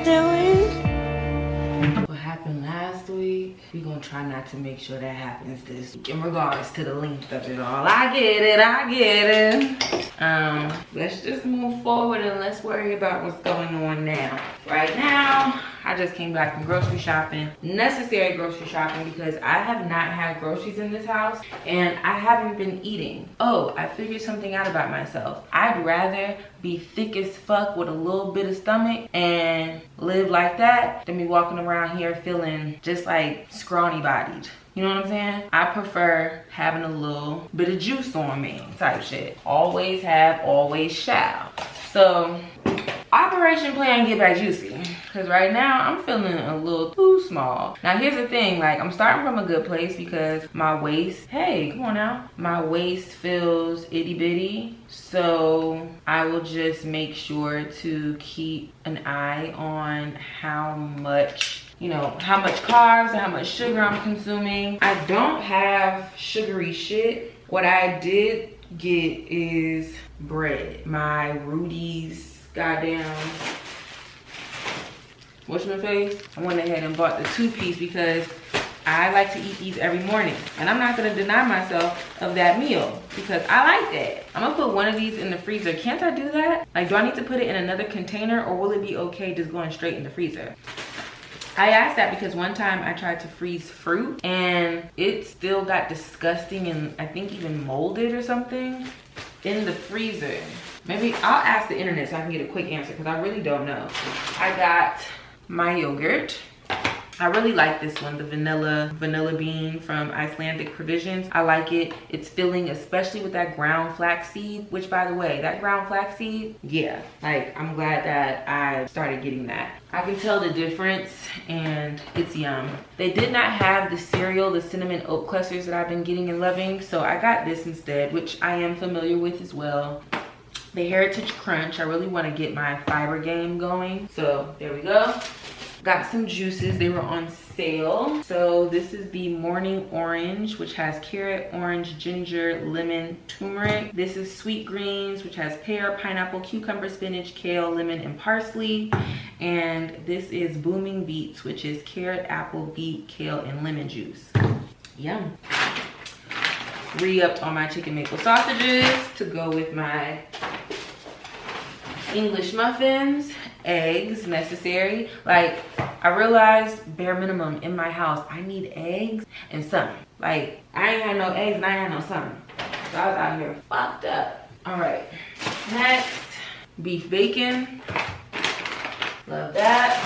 doing? What happened last week, we're gonna try not to make sure that happens this week in regards to the length of it all. I get it. Let's just move forward and let's worry about what's going on now. Right now, I just came back from grocery shopping, necessary grocery shopping, because I have not had groceries in this house and I haven't been eating. Oh, I figured something out about myself. I'd rather be thick as fuck with a little bit of stomach and live like that than be walking around here feeling just like scrawny bodied. You know what I'm saying? I prefer having a little bit of juice on me type shit. Always have, always shall. So, Operation Plan Get Back Juicy. Because right now, I'm feeling a little too small. Now, here's the thing. Like, I'm starting from a good place because my waist, hey, come on now. My waist feels itty bitty. So, I will just make sure to keep an eye on how much, you know, how much carbs and how much sugar I'm consuming. I don't have sugary shit. What I did get is bread. My Rudy's goddamn, what's my face? I went ahead and bought the 2-piece because I like to eat these every morning. And I'm not gonna deny myself of that meal because I like that. I'm gonna put one of these in the freezer. Can't I do that? Like, do I need to put it in another container or will it be okay just going straight in the freezer? I asked that because one time I tried to freeze fruit and it still got disgusting and I think even molded or something in the freezer. Maybe I'll ask the internet so I can get a quick answer because I really don't know. I got my yogurt. I really like this one, the vanilla bean from Icelandic Provisions. I like it. It's filling, especially with that ground flaxseed, which by the way, that ground flaxseed, yeah, like I'm glad that I started getting that. I can tell the difference and it's yum. They did not have the cereal, the cinnamon oat clusters that I've been getting and loving, so I got this instead, which I am familiar with as well. The Heritage Crunch, I really want to get my fiber game going, so there we go. Got some juices, they were on sale. So this is the Morning Orange, which has carrot, orange, ginger, lemon, turmeric. This is Sweet Greens, which has pear, pineapple, cucumber, spinach, kale, lemon, and parsley. And this is Booming Beets, which is carrot, apple, beet, kale, and lemon juice. Yum. Re-upped on my chicken maple sausages to go with my English muffins. Eggs necessary. Like, I realized bare minimum in my house I need eggs and something. Like, I ain't had no eggs and I ain't had no something, so I was out here fucked up. All right, next, beef bacon. Love that.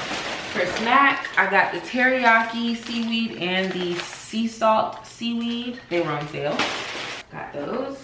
For snack, I got the teriyaki seaweed and the sea salt seaweed. They were on sale. Got those.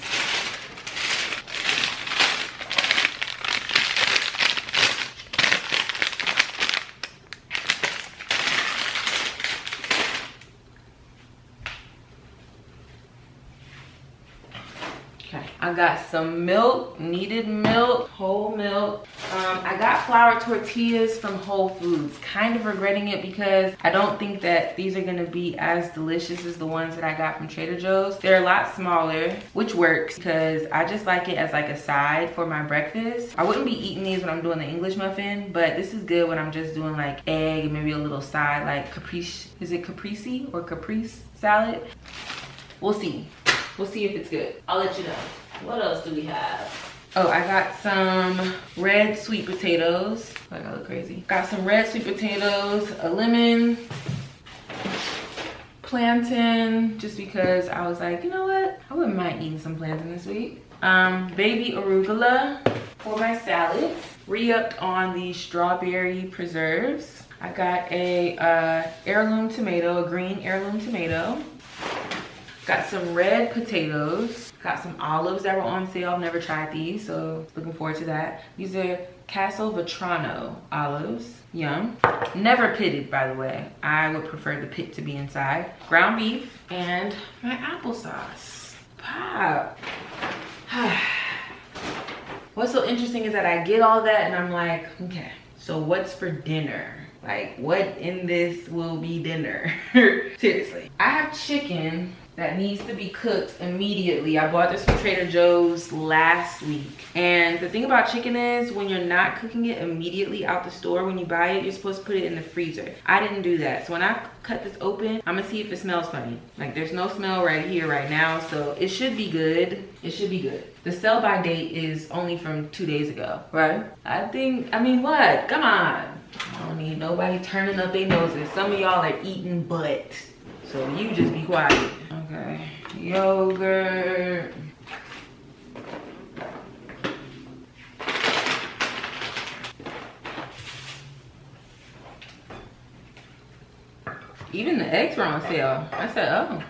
I got some milk, needed milk, whole milk. I got flour tortillas from Whole Foods. Kind of regretting it because I don't think that these are gonna be as delicious as the ones that I got from Trader Joe's. They're a lot smaller, which works because I just like it as like a side for my breakfast. I wouldn't be eating these when I'm doing the English muffin, but this is good when I'm just doing like egg and maybe a little side like caprese, is it caprese or caprese salad? We'll see. We'll see if it's good. I'll let you know. What else do we have? Oh, I got some red sweet potatoes. Like, I look crazy. Got some red sweet potatoes, a lemon, plantain, just because I was like, you know what? I wouldn't mind eating some plantain this week. Baby arugula for my salads. Re-upped on the strawberry preserves. I got a heirloom tomato, a green heirloom tomato. Got some red potatoes. Got some olives that were on sale. I've never tried these, so looking forward to that. These are Castle Vetrano olives. Yum. Never pitted, by the way. I would prefer the pit to be inside. Ground beef and my applesauce. Pop. What's so interesting is that I get all that and I'm like, okay, so what's for dinner? Like, what in this will be dinner? Seriously. I have chicken that needs to be cooked immediately. I bought this from Trader Joe's last week. And the thing about chicken is when you're not cooking it immediately out the store, when you buy it, you're supposed to put it in the freezer. I didn't do that. So when I cut this open, I'm gonna see if it smells funny. Like there's no smell right here right now, so it should be good. It should be good. The sell by date is only from 2 days ago, right? I mean what? Come on. I don't need nobody turning up their noses. Some of y'all are eating butt. So you just be quiet. Okay, yogurt. Even the eggs were on sale. I said, oh,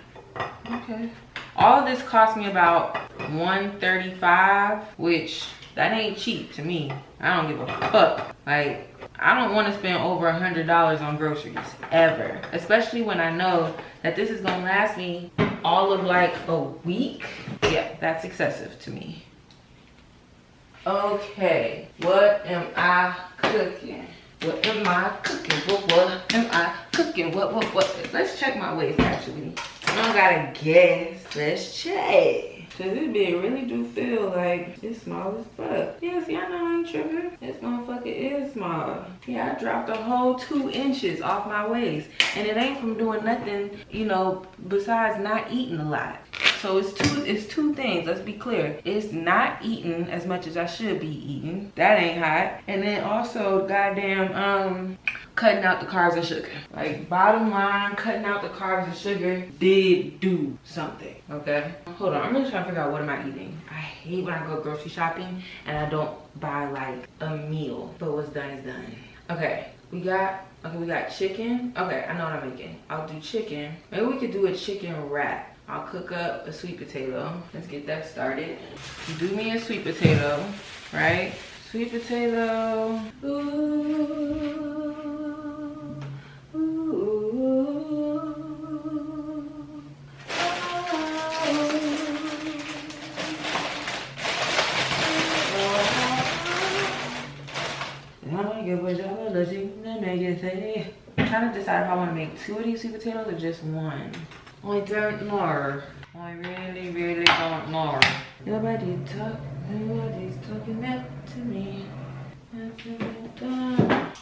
okay. All of this cost me about $135, which that ain't cheap to me. I don't give a fuck. Like, I don't want to spend over $100 on groceries ever, especially when I know that this is gonna last me all of like a week. Yeah, that's excessive to me. Okay, what am I cooking? What am I cooking? What am I cooking? What? Let's check my waist actually. I don't gotta guess. Let's check. Cause this bit really do feel like it's small as fuck. Yeah, see, I know I ain't tripping. This motherfucker is small. Yeah, I dropped a whole 2 inches off my waist. And it ain't from doing nothing, you know, besides not eating a lot. So it's two things, let's be clear. It's not eating as much as I should be eating. That ain't hot. And then also, goddamn, cutting out the carbs and sugar. Like, bottom line, cutting out the carbs and sugar did do something, okay? Hold on, I'm really trying to figure out what am I eating. I hate when I go grocery shopping and I don't buy like a meal, but what's done is done. Okay, we got chicken. Okay, I know what I'm making. I'll do chicken. Maybe we could do a chicken wrap. I'll cook up a sweet potato. Let's get that started. Do me a sweet potato, right? Sweet potato. Ooh. I'm trying to decide if I want to make 2 of these sweet potatoes or just 1. I don't know. I really don't know. Nobody's talking back to me.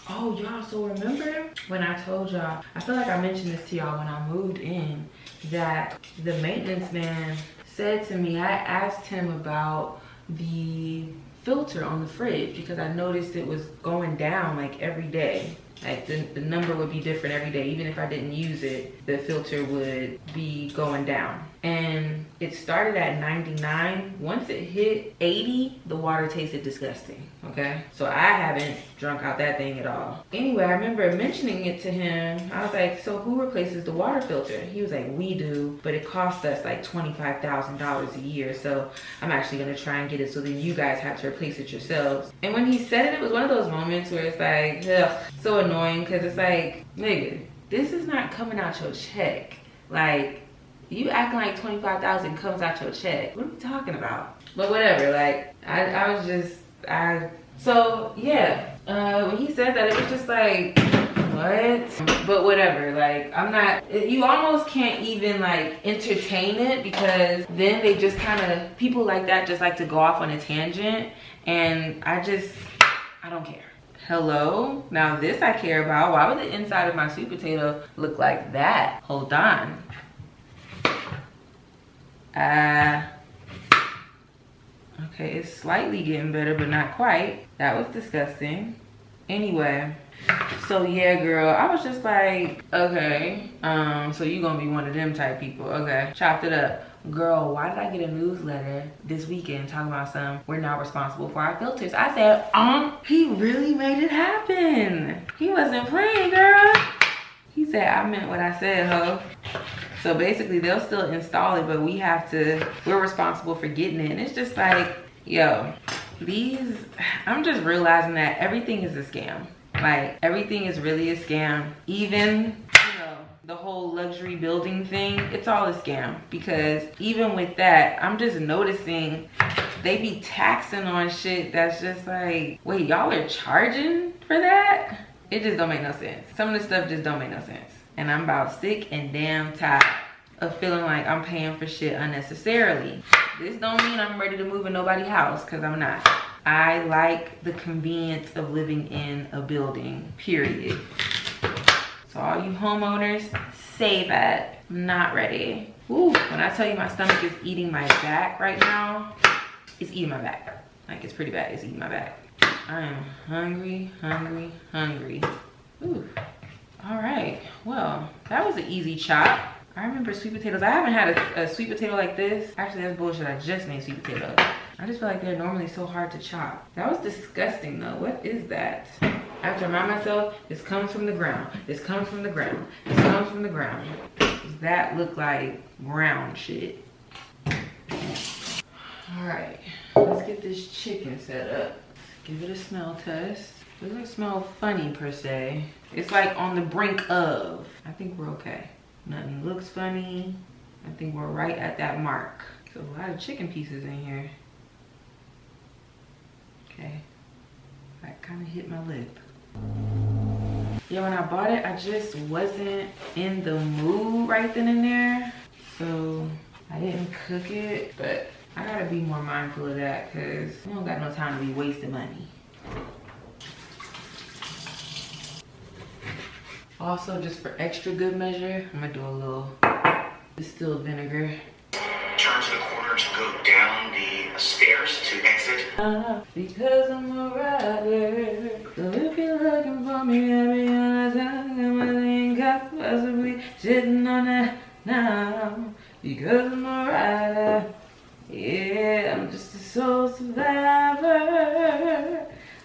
Oh, y'all, so remember when I told y'all, I feel like I mentioned this to y'all when I moved in, that the maintenance man said to me, I asked him about the filter on the fridge because I noticed it was going down like every day. Like the number would be different every day. Even if I didn't use it, the filter would be going down. And it started at 99. Once it hit 80, the water tasted disgusting, okay? So I haven't drunk out that thing at all. Anyway, I remember mentioning it to him. I was like, so who replaces the water filter? He was like, we do, but it costs us like $25,000 a year. So I'm actually gonna try and get it so that you guys have to replace it yourselves. And when he said it, it was one of those moments where it's like, ugh, so annoying, because it's like, nigga, this is not coming out your check. Like, you acting like $25,000 comes out your check. What are we talking about? But whatever, like, so yeah, when he said that, it was just like, what? But whatever, like, you almost can't even like entertain it because then they just kind of, people like that just like to go off on a tangent, and I don't care. Hello? Now this I care about. Why would the inside of my sweet potato look like that? Hold on. Okay, it's slightly getting better, but not quite. That was disgusting. Anyway, so yeah, girl, I was just like, okay, so you gonna be one of them type people. Okay, chopped it up. Girl, why did I get a newsletter this weekend talking about we're not responsible for our filters? I said, he really made it happen. He wasn't playing, girl. He said, I meant what I said, ho. So basically they'll still install it, but we're responsible for getting it. And it's just like, yo, I'm just realizing that everything is a scam. Like, everything is really a scam. Even, you know, the whole luxury building thing, it's all a scam. Because even with that, I'm just noticing they be taxing on shit that's just like, wait, y'all are charging for that? It just don't make no sense. Some of the stuff just don't make no sense. And I'm about sick and damn tired. of feeling like I'm paying for shit unnecessarily. This don't mean I'm ready to move in nobody's house, because I'm not. I like the convenience of living in a building, period. So all you homeowners, say that. I'm not ready. Ooh, when I tell you my stomach is eating my back right now, it's eating my back. Like, it's pretty bad, it's eating my back. I am hungry, hungry, hungry. Ooh. All right, well, that was an easy chop. I remember sweet potatoes. I haven't had a sweet potato like this. Actually, that's bullshit. I just made sweet potatoes. I just feel like they're normally so hard to chop. That was disgusting though. What is that? I have to remind myself, this comes from the ground. This comes from the ground. This comes from the ground. Does that look like ground shit? All right, let's get this chicken set up. Give it a smell test. Doesn't smell funny per se. It's like on the brink of. I think we're okay. Nothing looks funny. I think we're right at that mark. There's a lot of chicken pieces in here. Okay, that kind of hit my lip. Yeah, when I bought it, I just wasn't in the mood right then and there. So I didn't cook it, but I gotta be more mindful of that because I don't got no time to be wasting money. Also, just for extra good measure, I'm gonna do a little distilled vinegar. Turn to the corner to go down the stairs to exit. Because I'm a rider. So if you're looking for me, I'll be honest, I think I possibly sitting on that now. Because I'm a rider. Yeah, I'm just a soul survivor.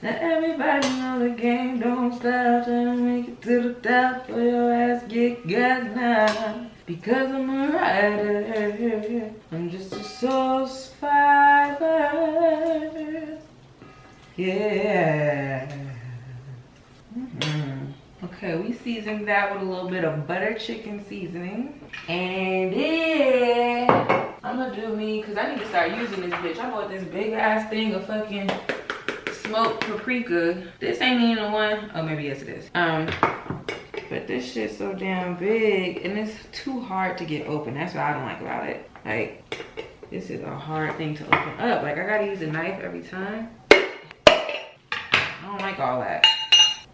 Now everybody know the game don't stop. Trying to make it to the top for your ass get got now. Because I'm a rider. I'm just a soul survivor. Yeah. Okay, we seasoned that with a little bit of butter chicken seasoning. And then I'm gonna do me, because I need to start using this bitch. I bought this big ass thing of fucking smoked paprika. This ain't even the one. Oh, maybe yes it is. But this shit's so damn big and it's too hard to get open. That's what I don't like about it. Like, this is a hard thing to open up. Like, I gotta use a knife every time. I don't like all that.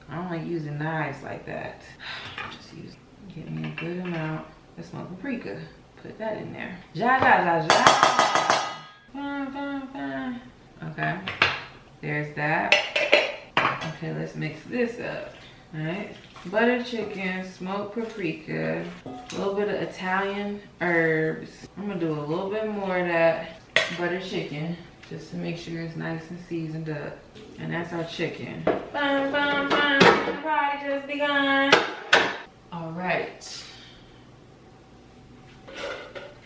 I don't like using knives like that. Just get me a good amount of smoked paprika. Put that in there. Ja, ja, ja, ja. Fine, fine, fine. Okay. There's that. Okay, let's mix this up. All right. Butter chicken, smoked paprika, a little bit of Italian herbs. I'm gonna do a little bit more of that butter chicken just to make sure it's nice and seasoned up. And that's our chicken. Fun, fun, fun. The party just begun. All right.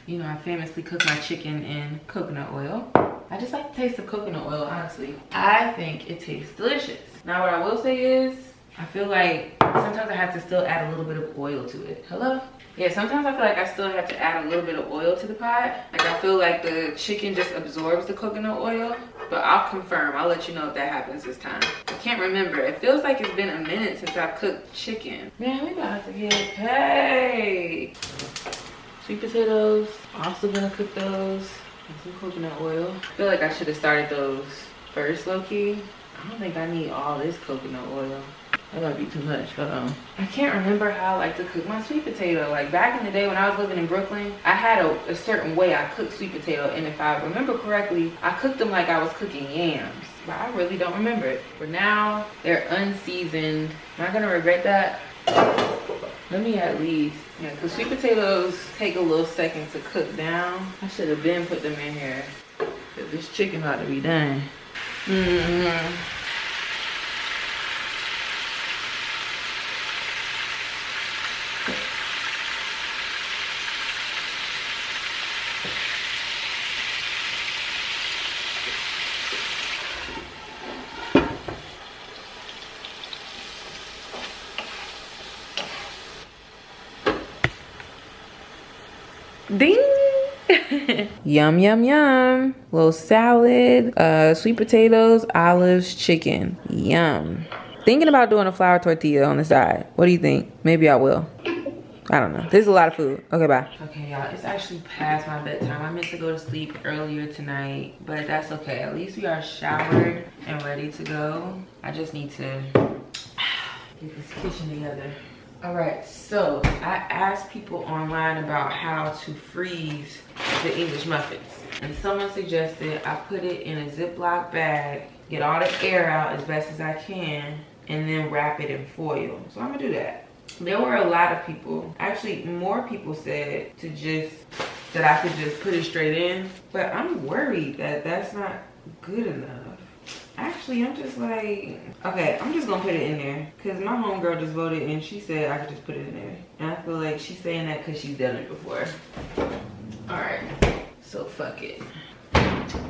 You know, I famously cook my chicken in coconut oil. I just like the taste of coconut oil, honestly. I think it tastes delicious. Now, what I will say is, I feel like sometimes I have to still add a little bit of oil to it. Hello? Yeah, sometimes I feel like I still have to add a little bit of oil to the pot. Like, I feel like the chicken just absorbs the coconut oil. But I'll confirm. I'll let you know if that happens this time. I can't remember. It feels like it's been a minute since I've cooked chicken. Man, we about to get paid. Sweet potatoes. Also gonna cook those with some coconut oil. I feel like I should have started those first, low-key. I don't think I need all this coconut oil. That might be too much. Hold on. I can't remember how I like to cook my sweet potato. Like, back in the day when I was living in Brooklyn, I had a certain way I cooked sweet potato. And if I remember correctly, I cooked them like I was cooking yams. But I really don't remember it. For now, they're unseasoned. Am I gonna regret that? Let me at least. Yeah, because sweet potatoes take a little second to cook down. I should have been put them in here. But this chicken ought to be done. Ding! Yum, yum, yum. Little salad, sweet potatoes, olives, chicken. Yum. Thinking about doing a flour tortilla on the side. What do you think? Maybe I will. I don't know. This is a lot of food. Okay, bye. Okay, y'all, it's actually past my bedtime. I meant to go to sleep earlier tonight, but that's okay. At least we are showered and ready to go. I just need to get this kitchen together. All right, so I asked people online about how to freeze the English muffins. And someone suggested I put it in a Ziploc bag, get all the air out as best as I can, and then wrap it in foil. So I'm gonna do that. There were a lot of people, actually more people said that I could just put it straight in, but I'm worried that that's not good enough. Actually, I'm just like, okay, I'm just gonna put it in there because my homegirl just voted and she said I could just put it in there. And I feel like she's saying that because she's done it before. All right, so fuck it.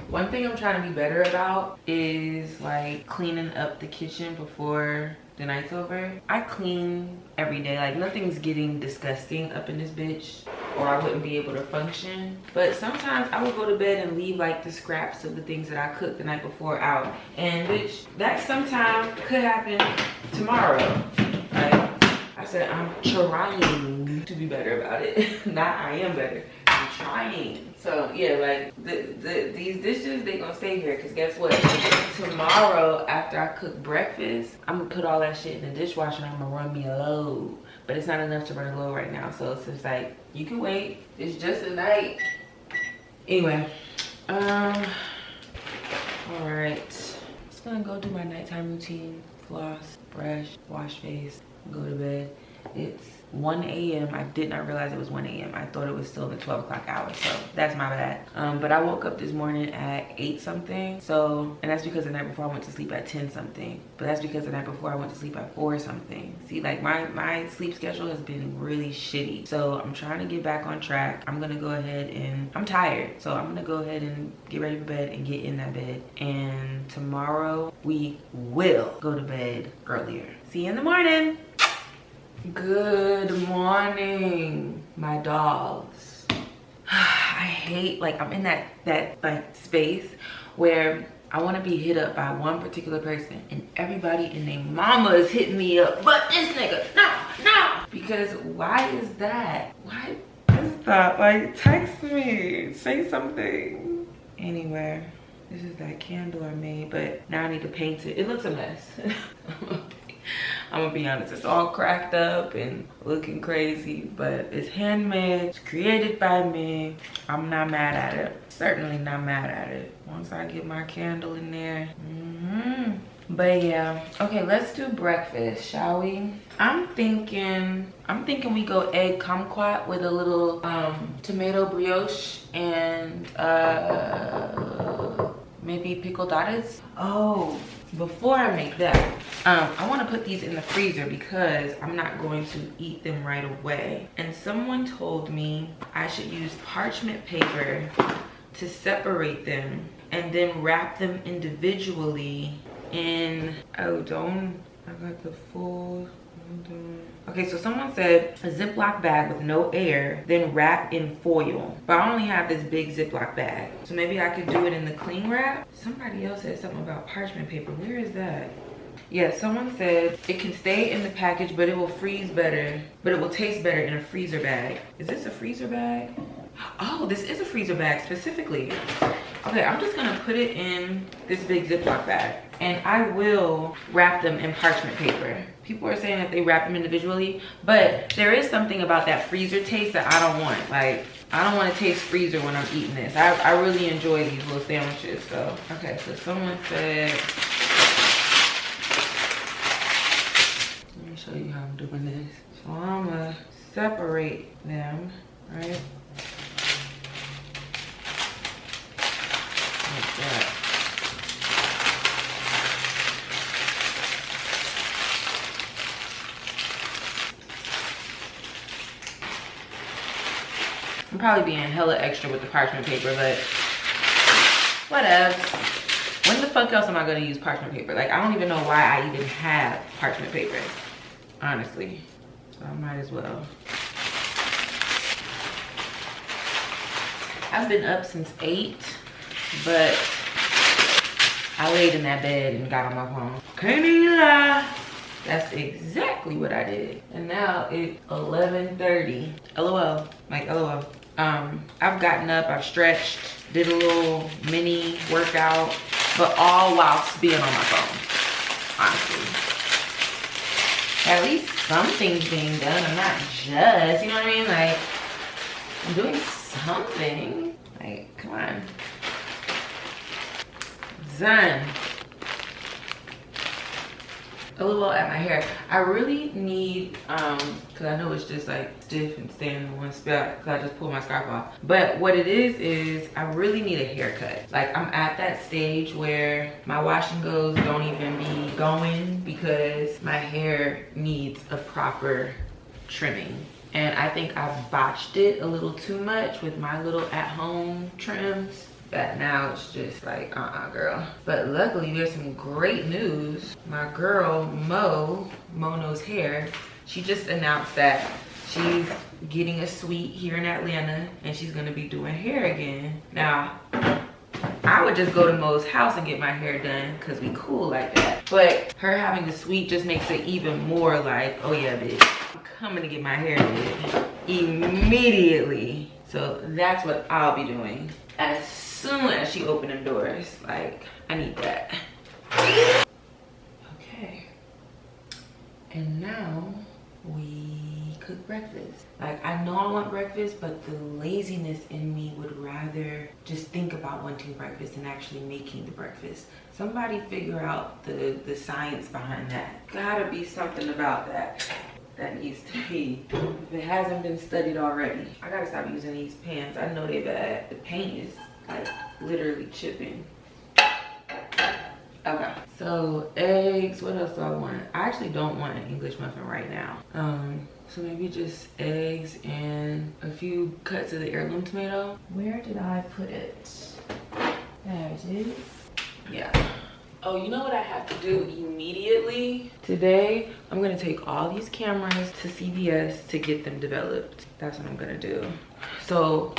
One thing I'm trying to be better about is like cleaning up the kitchen before the night's over. I clean every day, like nothing's getting disgusting up in this bitch or I wouldn't be able to function. But sometimes I would go to bed and leave like the scraps of the things that I cooked the night before out. And bitch, that sometime could happen tomorrow. Like I said, I'm trying to be better about it. Not I am better, I'm trying. So yeah, like these dishes, they gonna stay here because guess what? Tomorrow after I cook breakfast, I'm gonna put all that shit in the dishwasher and I'm gonna run me a load. But it's not enough to run a load right now. So it's just like, you can wait. It's just a night. Anyway, all right. Just gonna go do my nighttime routine. Floss, brush, wash face, go to bed. It's 1 a.m. I did not realize it was 1 a.m. I thought it was still the 12 o'clock hour, so that's my bad. But I woke up this morning at 8 something. So, and that's because the night before I went to sleep at 10 something. But that's because the night before I went to sleep at 4 something. See, like my sleep schedule has been really shitty. So I'm trying to get back on track. I'm gonna go ahead and, I'm tired. So I'm gonna go ahead and get ready for bed and get in that bed. And tomorrow we will go to bed earlier. See you in the morning. Good morning, my dogs. I hate, like, I'm in that like space where I want to be hit up by one particular person and everybody and their mama is hitting me up, but this nigga, no, because why is that? Why is that? Like, text me, say something. Anyway, this is that candle I made, but now I need to paint it. It looks a mess. I'm gonna be honest, it's all cracked up and looking crazy, but it's handmade, it's created by me. I'm not mad at it. Certainly not mad at it. Once I get my candle in there. But yeah, okay, let's do breakfast, shall we? I'm thinking we go egg kumquat with a little tomato brioche and maybe pickled potatoes. Oh, before I make that, I want to put these in the freezer because I'm not going to eat them right away. And someone told me I should use parchment paper to separate them and then wrap them individually in, I got the full, okay, so someone said a Ziploc bag with no air, then wrap in foil. But I only have this big Ziploc bag. So maybe I could do it in the cling wrap. Somebody else said something about parchment paper. Where is that? Yeah, someone said it can stay in the package, but it will freeze better, but it will taste better in a freezer bag. Is this a freezer bag? Oh, this is a freezer bag specifically. Okay, I'm just gonna put it in this big Ziploc bag and I will wrap them in parchment paper. People are saying that they wrap them individually, but there is something about that freezer taste that I don't want. Like, I don't want to taste freezer when I'm eating this. I really enjoy these little sandwiches, so. Okay, so someone said, let me show you how I'm doing this. So I'm gonna separate them, right? Like that. I'm probably being hella extra with the parchment paper, but whatever. When the fuck else am I gonna use parchment paper? Like, I don't even know why I even have parchment paper, honestly. So I might as well. I've been up since 8, but I laid in that bed and got on my phone. Can't even lie. That's exactly what I did. And now it's 11:30. LOL, like LOL. I've gotten up, I've stretched, did a little mini workout, but all whilst being on my phone, honestly. At least something's being done. I'm not just, you know what I mean? Like, I'm doing something. Like, come on. Done. A little at my hair. I really need, cause I know it's just like stiff and staying in one spot cause I just pulled my scarf off. But what it is I really need a haircut. Like, I'm at that stage where my wash and goes don't even be going because my hair needs a proper trimming. And I think I've botched it a little too much with my little at-home trims. That now it's just like, girl. But luckily there's some great news. My girl Mo Knows Hair, she just announced that she's getting a suite here in Atlanta and she's gonna be doing hair again. Now, I would just go to Mo's house and get my hair done because we cool like that. But her having the suite just makes it even more like, oh yeah, bitch, I'm coming to get my hair done immediately. So that's what I'll be doing as soon as she opened them doors. Like, I need that. Okay. And now we cook breakfast. Like, I know I want breakfast, but the laziness in me would rather just think about wanting breakfast and actually making the breakfast. Somebody figure out the science behind that. Gotta be something about that needs to be, if it hasn't been studied already. I gotta stop using these pans. I know they bad. The paint is like literally chipping. Okay, so eggs. What else do I want? I actually don't want an English muffin right now. So maybe just eggs and a few cuts of the heirloom tomato. Where did I put it? There it is. Yeah. Oh, you know what I have to do immediately? Today, I'm gonna take all these cameras to CVS to get them developed. That's what I'm gonna do. So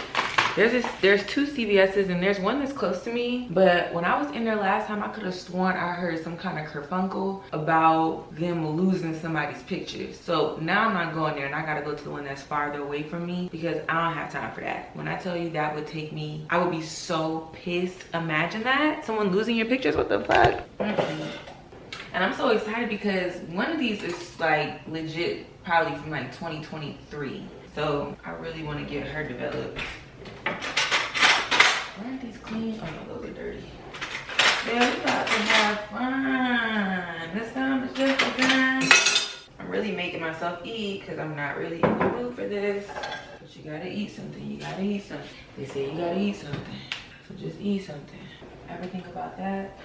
there's two CVS's and there's one that's close to me, but when I was in there last time, I could have sworn I heard some kind of kerfunkle about them losing somebody's pictures. So now I'm not going there and I gotta go to the one that's farther away from me because I don't have time for that. When I tell you that would take me, I would be so pissed. Imagine that, someone losing your pictures, what the fuck? And I'm so excited because one of these is like legit, probably from like 2023. So I really wanna get her developed. Aren't these clean? Oh no, those are dirty. Yeah, we about to have fun. This time is just begun. I'm really making myself eat because I'm not really in the mood for this. But you gotta eat something. You gotta eat something. They say you gotta eat something. So just eat something. Ever think about that?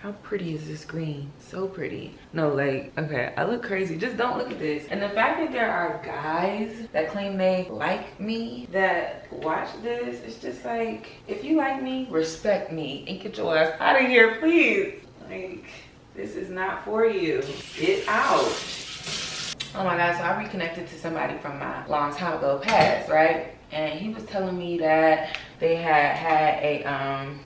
How pretty is this green? So pretty. No, like, okay, I look crazy. Just don't look at this. And the fact that there are guys that claim they like me that watch this, it's just like, if you like me, respect me and get your ass out of here, please. Like, this is not for you. Get out. Oh my God, so I reconnected to somebody from my long time ago past, right? And he was telling me that they had a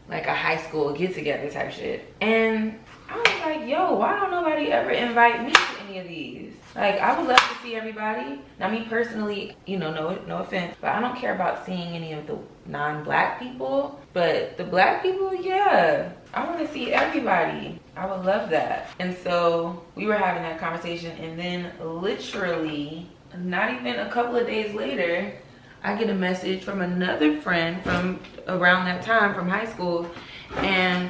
like a high school get together type shit. And I was like, yo, why don't nobody ever invite me to any of these? Like, I would love to see everybody. Now, me personally, you know, no offense, but I don't care about seeing any of the non-black people. But the black people, yeah, I want to see everybody. I would love that. And so we were having that conversation, and then literally, not even a couple of days later, I get a message from another friend from around that time from high school, and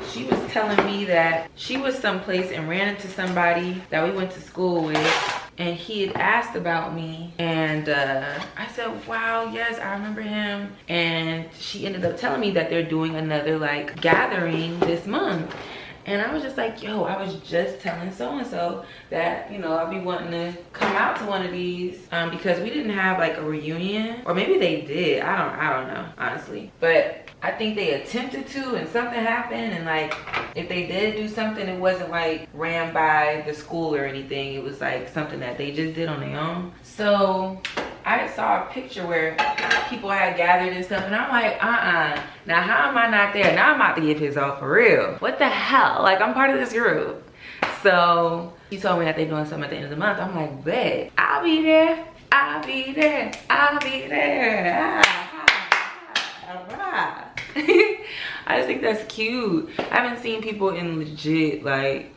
she was telling me that she was someplace and ran into somebody that we went to school with, and he had asked about me, and I said, wow, yes, I remember him. And she ended up telling me that they're doing another like gathering this month. And I was just like, yo, I was just telling so-and-so that, you know, I'll be wanting to come out to one of these because we didn't have like a reunion, or maybe they did. I don't know, honestly. But I think they attempted to, and something happened, and like if they did do something, it wasn't like ran by the school or anything. It was like something that they just did on their own. So I saw a picture where people had gathered and stuff, and I'm like, now how am I not there? Now I'm about to give his all for real. What the hell? Like, I'm part of this group. So he told me that they're doing something at the end of the month. I'm like, bet, I'll be there. I'll be there. I'll be there. All right. I just think that's cute. I haven't seen people in legit, like,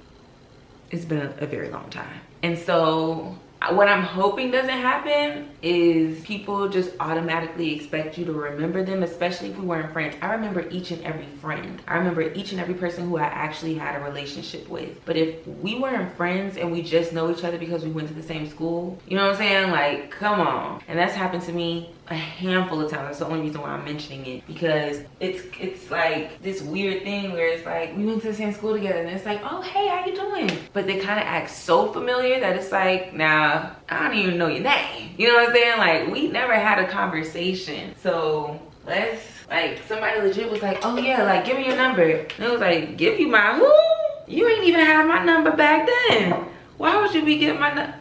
it's been a very long time. And so what I'm hoping doesn't happen is people just automatically expect you to remember them, especially if we weren't friends. I remember each and every friend. I remember each and every person who I actually had a relationship with. But if we weren't friends and we just know each other because we went to the same school, you know what I'm saying? Like, come on. And that's happened to me a handful of times. That's the only reason why I'm mentioning it, because it's like this weird thing where it's like we went to the same school together and it's like, oh hey, how you doing? But they kind of act so familiar that it's like, nah, I don't even know your name. You know what I'm saying? Like, we never had a conversation. So let's, like, somebody legit was like, oh yeah, like, give me your number. And it was like, give you my who? You ain't even have my number back then. Why would you be getting my number?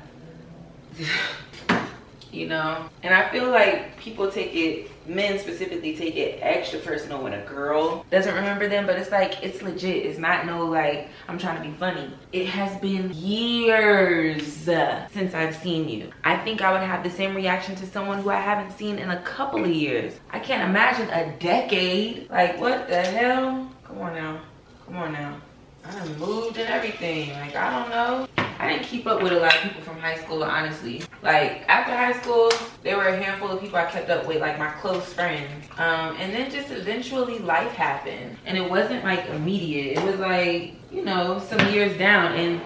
You know? And I feel like people take it, men specifically take it extra personal when a girl doesn't remember them, but it's like, it's legit. It's not no like, I'm trying to be funny. It has been years since I've seen you. I think I would have the same reaction to someone who I haven't seen in a couple of years. I can't imagine a decade. Like, what the hell? Come on now. Come on now. I done moved and everything. Like, I don't know. I didn't keep up with a lot of people from high school, honestly. Like, after high school, there were a handful of people I kept up with, like my close friends. And then just eventually life happened. And it wasn't like immediate. It was like, you know, some years down. And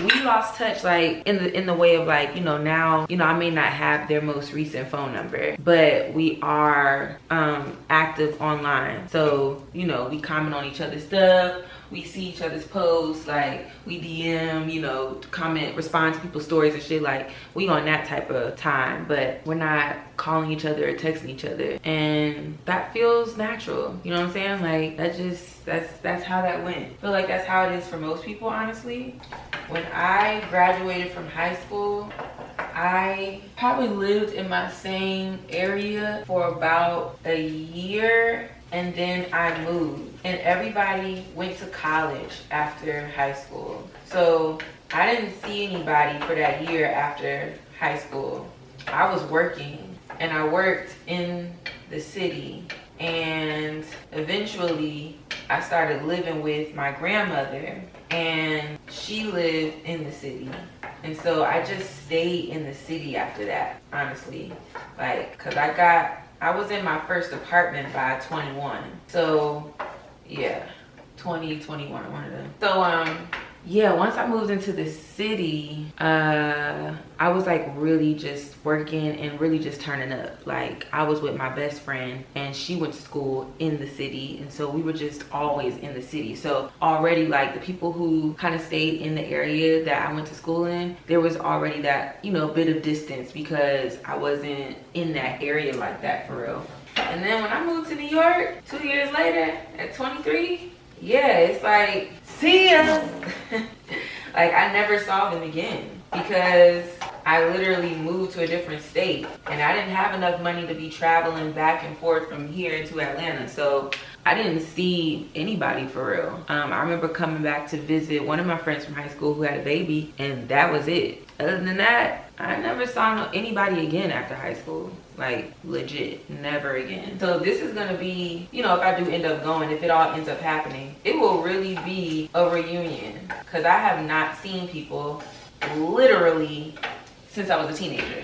we lost touch, like in the way of like, you know, now, you know, I may not have their most recent phone number, but we are active online. So, you know, we comment on each other's stuff. We see each other's posts, like we DM, you know, comment, respond to people's stories and shit. Like, we on that type of time, but we're not calling each other or texting each other, and that feels natural. You know what I'm saying? Like, that just, that's how that went. I feel like that's how it is for most people, honestly. When I graduated from high school, I probably lived in my same area for about a year, and then I moved. And everybody went to college after high school. So I didn't see anybody for that year after high school. I was working, and I worked in the city. And eventually I started living with my grandmother, and she lived in the city. And so I just stayed in the city after that, honestly. Like, cause I was in my first apartment by 21. So yeah, 20, 21, one of them. So yeah, once I moved into the city, I was like really just working and really just turning up. Like, I was with my best friend, and she went to school in the city, and so we were just always in the city. So already, like, the people who kind of stayed in the area that I went to school in, there was already that, you know, bit of distance because I wasn't in that area like that for real. And then when I moved to New York 2 years later at 23, yeah, it's like, see ya. Like, I never saw them again because I literally moved to a different state, and I didn't have enough money to be traveling back and forth from here to Atlanta. So I didn't see anybody for real. I remember coming back to visit one of my friends from high school who had a baby, and that was it. Other than that, I never saw anybody again after high school. Like, legit, never again. So this is gonna be, you know, if I do end up going, if it all ends up happening, it will really be a reunion, because I have not seen people literally since I was a teenager.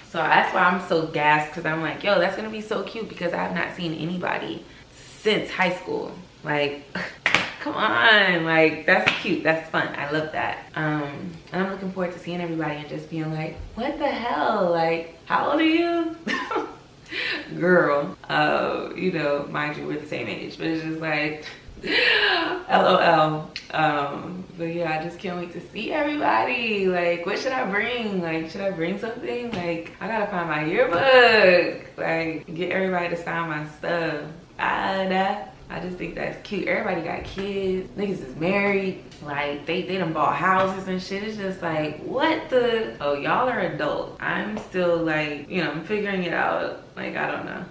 So that's why I'm so gassed, because I'm like, yo, that's gonna be so cute, because I have not seen anybody since high school. Like, come on, like, that's cute, that's fun, I love that. And I'm looking forward to seeing everybody and just being like, what the hell, like, how old are you? Girl, you know, mind you, we're the same age, but it's just like, LOL. But yeah, I just can't wait to see everybody. Like, what should I bring? Like, should I bring something? Like, I gotta find my yearbook, like, get everybody to sign my stuff. I just think that's cute. Everybody got kids. Niggas is married. Like, they done bought houses and shit. It's just like, what the? Oh, y'all are adults. I'm still like, you know, I'm figuring it out. Like, I don't know.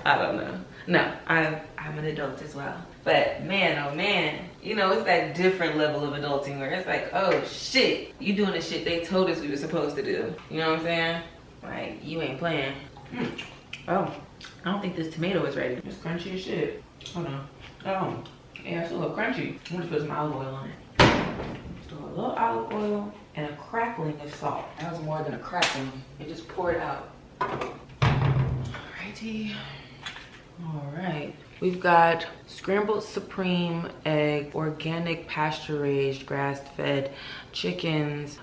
I don't know. No, I'm an adult as well. But man, oh man, you know, it's that different level of adulting where it's like, oh shit, you doing the shit they told us we were supposed to do. You know what I'm saying? Like, you ain't playing. Oh, I don't think this tomato is ready. It's crunchy as shit. Hold on. Oh, yeah, it's a little crunchy. I'm gonna put some olive oil on it. Just a little olive oil and a crackling of salt. That was more than a crackling. It just poured out. Alrighty. All right. We've got scrambled supreme egg, organic pasture-raised, grass-fed chickens.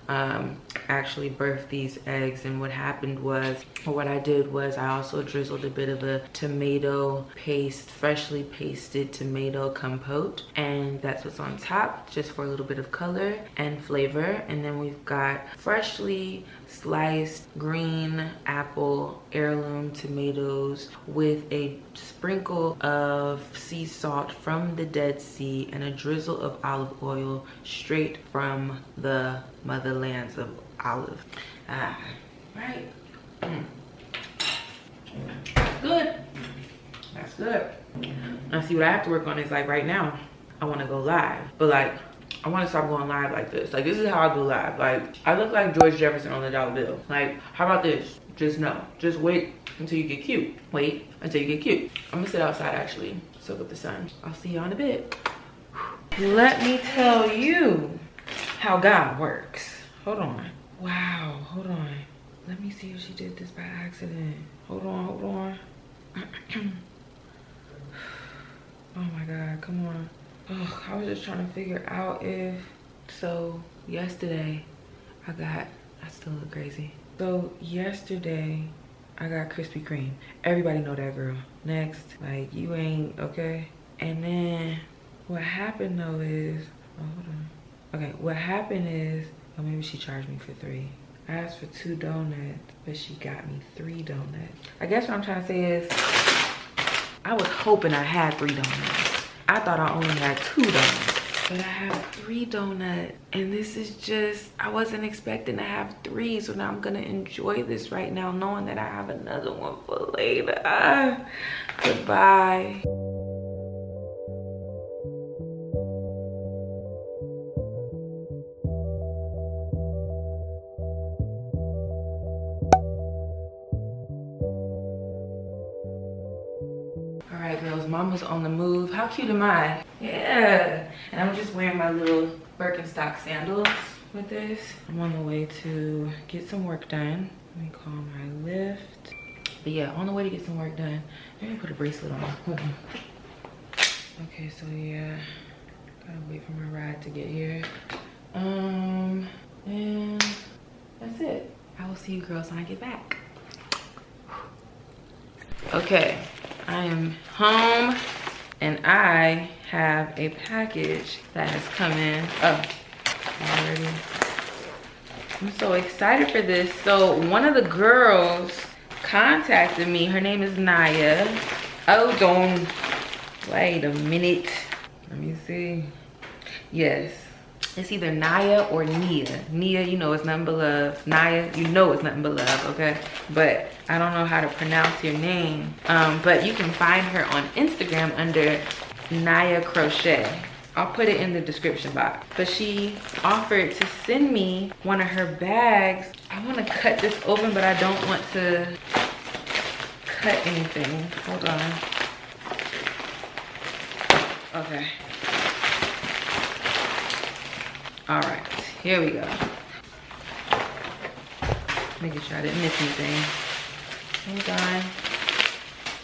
Actually birthed these eggs, and what happened was, or what I did was, I also drizzled a bit of a tomato paste, freshly pasted tomato compote, and that's what's on top, just for a little bit of color and flavor. And then we've got freshly sliced green apple heirloom tomatoes with a sprinkle of sea salt from the Dead Sea and a drizzle of olive oil straight from the motherlands of olive. Right. Good. That's good. Now see, what I have to work on is, like, right now I want to go live, but like I want to stop going live like this. Like, this is how I go live. Like, I look like George Jefferson on the dollar bill. Like, how about this? Just no. Just wait until you get cute. Wait until you get cute. I'm gonna sit outside actually, soak up the sun. I'll see you in a bit. Let me tell you how God works. Hold on. Wow, hold on. Let me see if she did this by accident. Hold on, hold on. Oh my God, come on. Oh, I was just trying to figure out if, so yesterday I still look crazy. So yesterday I got Krispy Kreme. Everybody know that girl. Next, like, you ain't okay. And then what happened though is, oh, hold on. Okay, what happened is, oh, maybe she charged me for 3. I asked for 2 donuts, but she got me 3 donuts. I guess what I'm trying to say is, I was hoping I had 3 donuts. I thought I only had 2 donuts, but I have 3 donuts, and this is just, I wasn't expecting to have 3, so now I'm gonna enjoy this right now, knowing that I have another one for later. Goodbye. Girls, mama's on the move. How cute am I? Yeah. And I'm just wearing my little Birkenstock sandals with this. I'm on the way to get some work done. Let me call my lift. But yeah, on the way to get some work done. Let me put a bracelet on. Hold on. Okay, so yeah, gotta wait for my ride to get here. And that's it. I will see you girls when I get back. Okay. I am home and I have a package that has come in. Oh, already. I'm so excited for this. So one of the girls contacted me. Her name is Niyaaaaa. Oh, don't. Wait a minute. Let me see. Yes. It's either Niyaaaaa or Niyaaaaa. Niyaaaaa, you know it's nothing but love. Niyaaaaa, you know it's nothing but love, okay? But I don't know how to pronounce your name. But you can find her on Instagram under NiyaCrochet. I'll put it in the description box. But she offered to send me one of her bags. I want to cut this open, but I don't want to cut anything. Hold on. Okay. All right, here we go. Making sure I didn't miss anything. Hold on.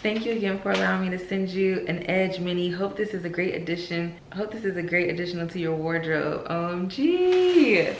Thank you again for allowing me to send you an Edge mini. Hope this is a great addition. I hope this is a great addition to your wardrobe. OMG.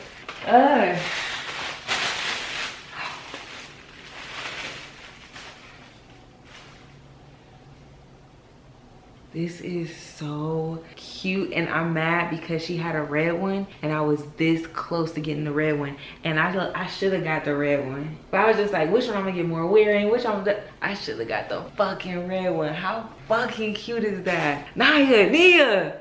This is so cute, and I'm mad because she had a red one and I was this close to getting the red one, and I should have got the red one, but I was just like, which one I'm gonna get more wearing, which one I should have got the fucking red one. How fucking cute is that? Nia,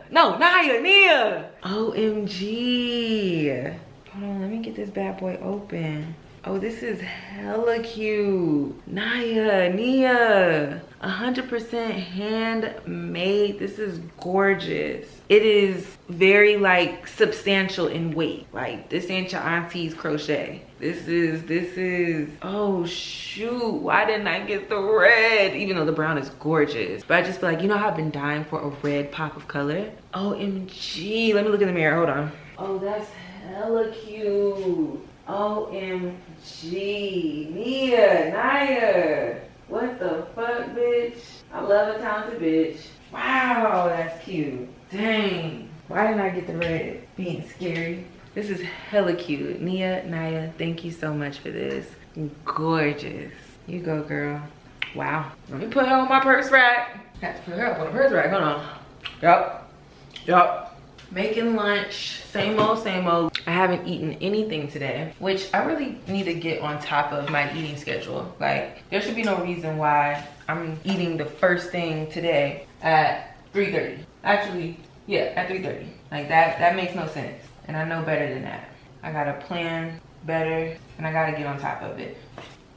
OMG. Hold on, let me get this bad boy open. Oh, this is hella cute. Nia, 100% handmade. This is gorgeous. It is very like substantial in weight. Like, this ain't your auntie's crochet. This is, oh shoot, why didn't I get the red? Even though the brown is gorgeous. But I just feel like, you know how I've been dying for a red pop of color? OMG, let me look in the mirror, hold on. Oh, that's hella cute. OMG, Nia, what the fuck, bitch? I love a talented bitch. Wow, that's cute. Dang, why didn't I get the red? Being scary. This is hella cute. Nia, thank you so much for this. Gorgeous. You go, girl. Wow. Let me put her on my purse rack. Have to put her up on the purse rack, hold on. Yup. Making lunch, same old. I haven't eaten anything today, which I really need to get on top of my eating schedule. Like, there should be no reason why I'm eating the first thing today at 3:30. Actually, yeah, at 3:30. Like, that makes no sense. And I know better than that. I gotta plan better, and I gotta get on top of it.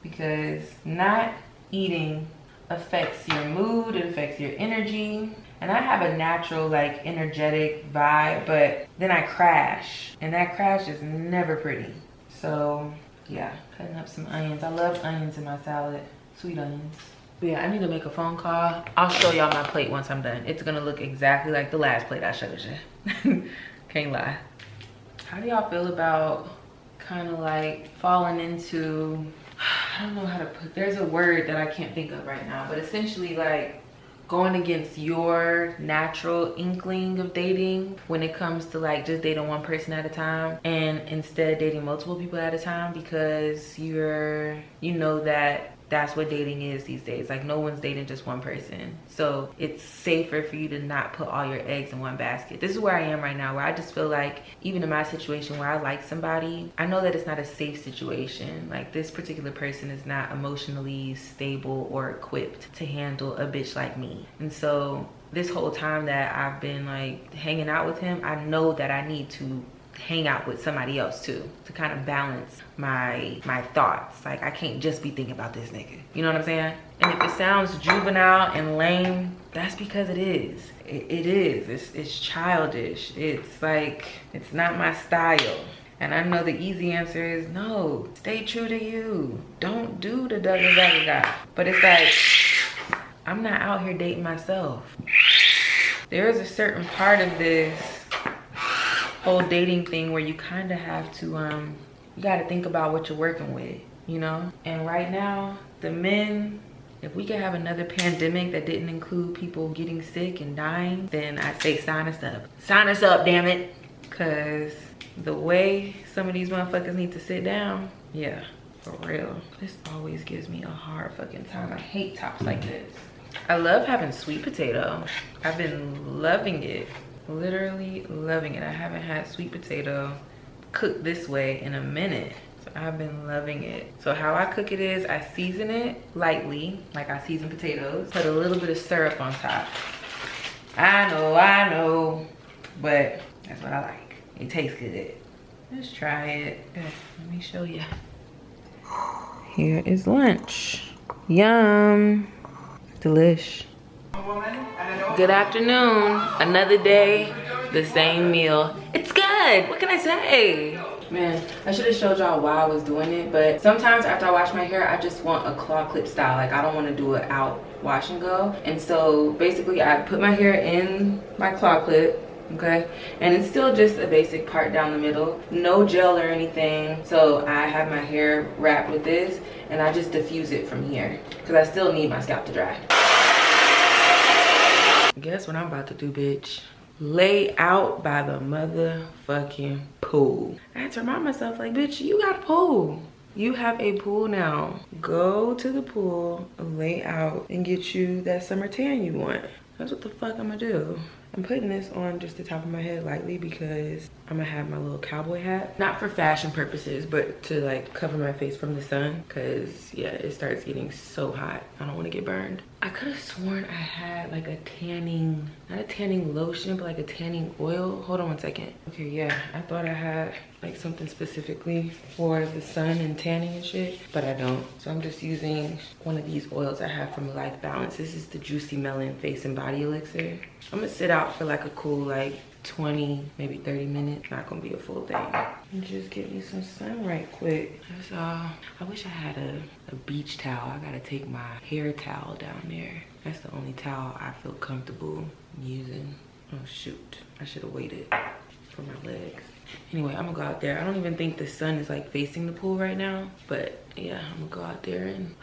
Because not eating affects your mood, it affects your energy. And I have a natural, like, energetic vibe, but then I crash. And that crash is never pretty. So, yeah, cutting up some onions. I love onions in my salad, sweet onions. But yeah, I need to make a phone call. I'll show y'all my plate once I'm done. It's gonna look exactly like the last plate I showed you. Can't lie. How do y'all feel about kind of like falling into, I don't know how to put, there's a word that I can't think of right now, but essentially like going against your natural inkling of dating when it comes to like just dating one person at a time, and instead dating multiple people at a time, because you know that that's what dating is these days. Like, no one's dating just one person. So it's safer for you to not put all your eggs in one basket. This is where I am right now, where I just feel like, even in my situation where I like somebody, I know that it's not a safe situation. Like, this particular person is not emotionally stable or equipped to handle a bitch like me. And so this whole time that I've been like hanging out with him, I know that I need to hang out with somebody else too, to kind of balance my thoughts. Like, I can't just be thinking about this nigga, you know what I'm saying? And if it sounds juvenile and lame, that's because it is. It's childish. It's like, it's not my style. And I know the easy answer is no, stay true to you, don't do the Doug and Dagger guy. But it's like, I'm not out here dating myself. There is a certain part of this whole dating thing where you kind of have to you got to think about what you're working with, you know? And right now, the men, if we could have another pandemic that didn't include people getting sick and dying, then I'd say sign us up, damn it. Because the way some of these motherfuckers need to sit down, yeah, for real. This always gives me a hard fucking time. I hate tops like this. I love having sweet potato. I've been loving it. Literally loving it. I haven't had sweet potato cooked this way in a minute, so I've been loving it. So how I cook it is I season it lightly, like I season potatoes, put a little bit of syrup on top. I know, but that's what I like. It tastes good. Let's try it. Let me show you. Here is lunch. Yum. Delish. Good afternoon. Another day, the same meal. It's good. What can I say? Man, I should have showed y'all why I was doing it, but sometimes after I wash my hair, I just want a claw clip style. Like, I don't want to do it out wash and go. And so basically I put my hair in my claw clip, okay, and it's still just a basic part down the middle, no gel or anything. So I have my hair wrapped with this and I just diffuse it from here because I still need my scalp to dry. Guess what I'm about to do, bitch? Lay out by the motherfucking pool. I had to remind myself, like, bitch, you got a pool. You have a pool now. Go to the pool, lay out, and get you that summer tan you want. That's what the fuck I'm gonna do. I'm putting this on just the top of my head lightly because I'm gonna have my little cowboy hat. Not for fashion purposes, but to like cover my face from the sun. Cause yeah, it starts getting so hot. I don't wanna get burned. I could have sworn I had like a tanning, not a tanning lotion, but like a tanning oil. Hold on one second. Okay, yeah, I thought I had like something specifically for the sun and tanning and shit, but I don't. So I'm just using one of these oils I have from Life Balance. This is the Juicy Melon Face and Body Elixir. I'm gonna sit out for like a cool like 20, maybe 30 minutes. Not gonna be a full thing. And just get me some sun right quick. That's all. I wish I had a beach towel. I gotta take my hair towel down there. That's the only towel I feel comfortable using. Oh shoot, I should have waited for my legs. Anyway, I'm gonna go out there. I don't even think the sun is like facing the pool right now, but yeah, I'm gonna go out there and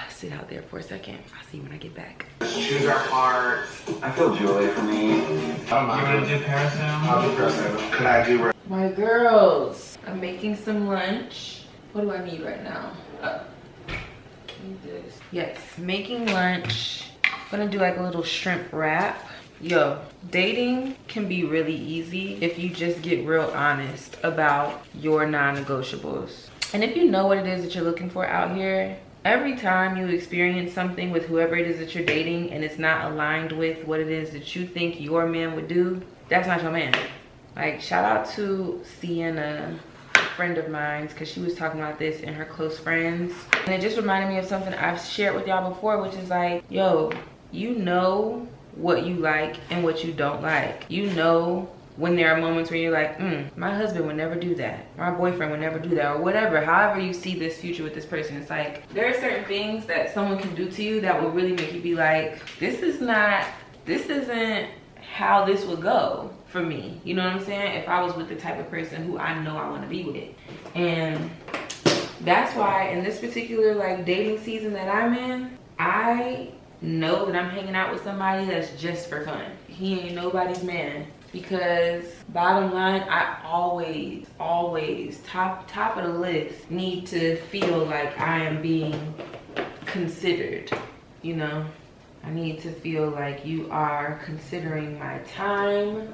sit out there for a second. I'll see you when I get back. Choose our part. I feel Julie for me. You wanna do Paris now? I'll do Paris now. Could I do? My girls, I'm making some lunch. What do I need right now? Need this. Yes, making lunch. I'm gonna do like a little shrimp wrap. Yo, dating can be really easy if you just get real honest about your non-negotiables. And if you know what it is that you're looking for out here, every time you experience something with whoever it is that you're dating and it's not aligned with what it is that you think your man would do, that's not your man. Like, shout out to Sienna, a friend of mine, because she was talking about this in her close friends. And it just reminded me of something I've shared with y'all before, which is like, yo, you know what you like and what you don't like. You know when there are moments where you're like, my husband would never do that. My boyfriend would never do that, or whatever. However you see this future with this person, it's like, there are certain things that someone can do to you that will really make you be like, this isn't how this would go for me. You know what I'm saying? If I was with the type of person who I know I want to be with. And that's why in this particular like dating season that I'm in, I know that I'm hanging out with somebody that's just for fun. He ain't nobody's man. Because bottom line, I always top of the list need to feel like I am being considered. You know, I need to feel like you are considering my time.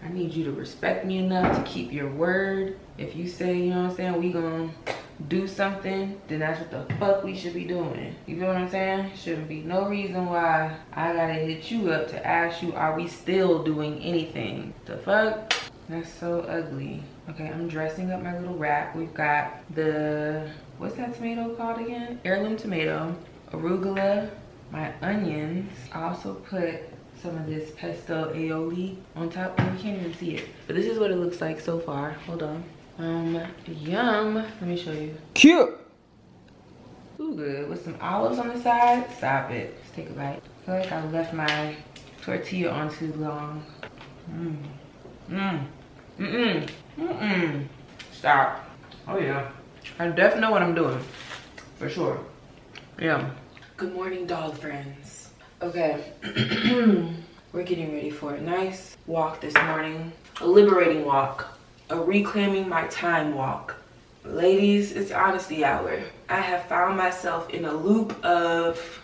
I need you to respect me enough to keep your word. If you say, you know what I'm saying, we gonna do something, then that's what the fuck we should be doing. You feel what I'm saying? Shouldn't be no reason why I gotta hit you up to ask you, are we still doing anything? The fuck? That's so ugly. Okay, I'm dressing up my little wrap. We've got the, what's that tomato called again? Heirloom tomato, arugula, my onions. I also put some of this pesto aioli on top. And you can't even see it. But this is what it looks like so far. Hold on. Yum. Let me show you. Cute. Ooh, good. With some olives on the side. Stop it. Let's take a bite. I feel like I left my tortilla on too long. Stop. Oh yeah. I definitely know what I'm doing. For sure. Yeah. Good morning, doll friends. Okay. We're getting ready for a nice walk this morning. A liberating walk. A reclaiming my time walk. Ladies, it's honesty hour. I have found myself in a loop of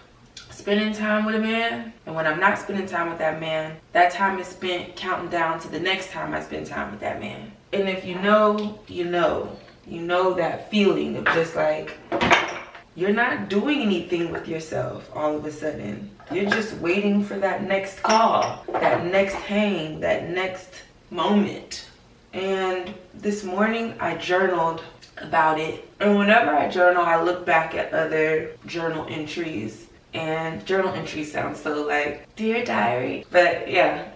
spending time with a man, and when I'm not spending time with that man, that time is spent counting down to the next time I spend time with that man. And if you know, you know. You know that feeling of just like, you're not doing anything with yourself all of a sudden. You're just waiting for that next call, that next hang, that next moment. And this morning I journaled about it. And whenever I journal, I look back at other journal entries. And journal entries sound so like, dear diary. But yeah.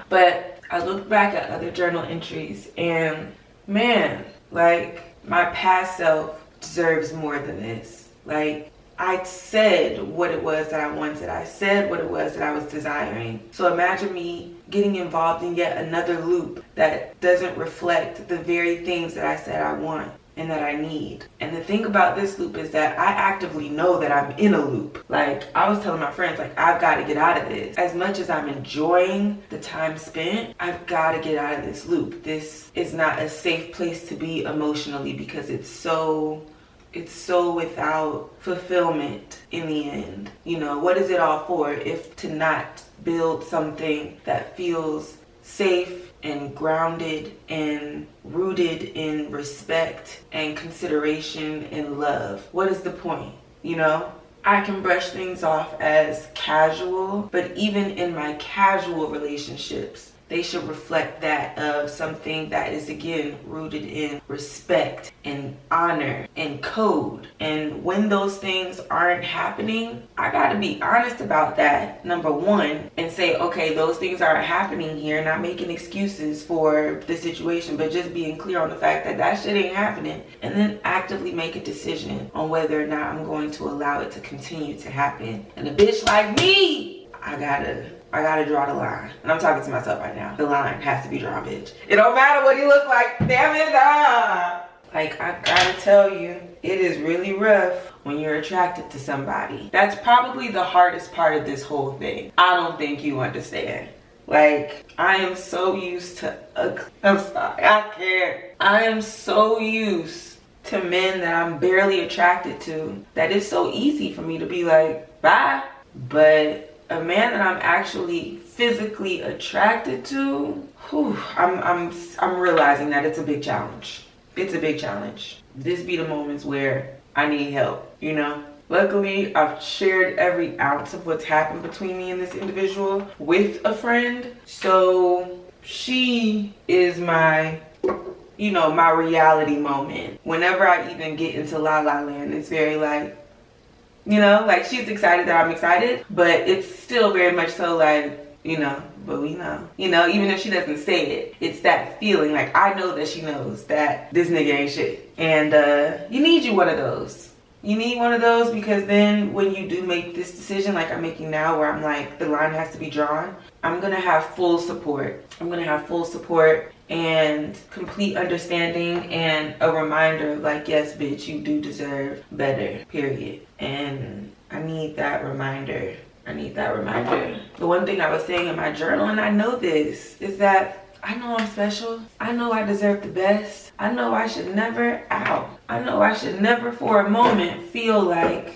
But I look back at other journal entries and man, like my past self deserves more than this. Like, I said what it was that I wanted. I said what it was that I was desiring. So imagine me getting involved in yet another loop that doesn't reflect the very things that I said I want and that I need. And the thing about this loop is that I actively know that I'm in a loop. Like, I was telling my friends, like, I've got to get out of this. As much as I'm enjoying the time spent, I've got to get out of this loop. This is not a safe place to be emotionally because it's so it's so without fulfillment in the end. You know, what is it all for if to not build something that feels safe and grounded and rooted in respect and consideration and love? What is the point? You know, I can brush things off as casual, but even in my casual relationships, they should reflect that of something that is, again, rooted in respect and honor and code. And when those things aren't happening, I gotta be honest about that, number one, and say, okay, those things aren't happening here, not making excuses for the situation, but just being clear on the fact that that shit ain't happening, and then actively make a decision on whether or not I'm going to allow it to continue to happen. And a bitch like me, I gotta draw the line. And I'm talking to myself right now. The line has to be drawn, bitch. It don't matter what he look like. Damn it, Like, I gotta tell you, it is really rough when you're attracted to somebody. That's probably the hardest part of this whole thing. I don't think you understand. Like, I am so used to, I'm sorry, I can't. I am so used to men that I'm barely attracted to that it's so easy for me to be like, bye. But a man that I'm actually physically attracted to, whew, I'm realizing that it's a big challenge. It's a big challenge. This be the moments where I need help, you know? Luckily, I've shared every ounce of what's happened between me and this individual with a friend. So she is my, you know, my reality moment. Whenever I even get into La La Land, it's very like, you know, like she's excited that I'm excited, but it's still very much so like, you know, but we know. You know, even if she doesn't say it, it's that feeling like I know that she knows that this nigga ain't shit. And you need one of those. You need one of those because then when you do make this decision like I'm making now where I'm like, the line has to be drawn, I'm gonna have full support. I'm gonna have full support and complete understanding and a reminder of like, yes, bitch, you do deserve better, period. And I need that reminder. I need that reminder. The one thing I was saying in my journal, and I know this, is that I know I'm special. I know I deserve the best. I know I should never, I know I should never for a moment feel like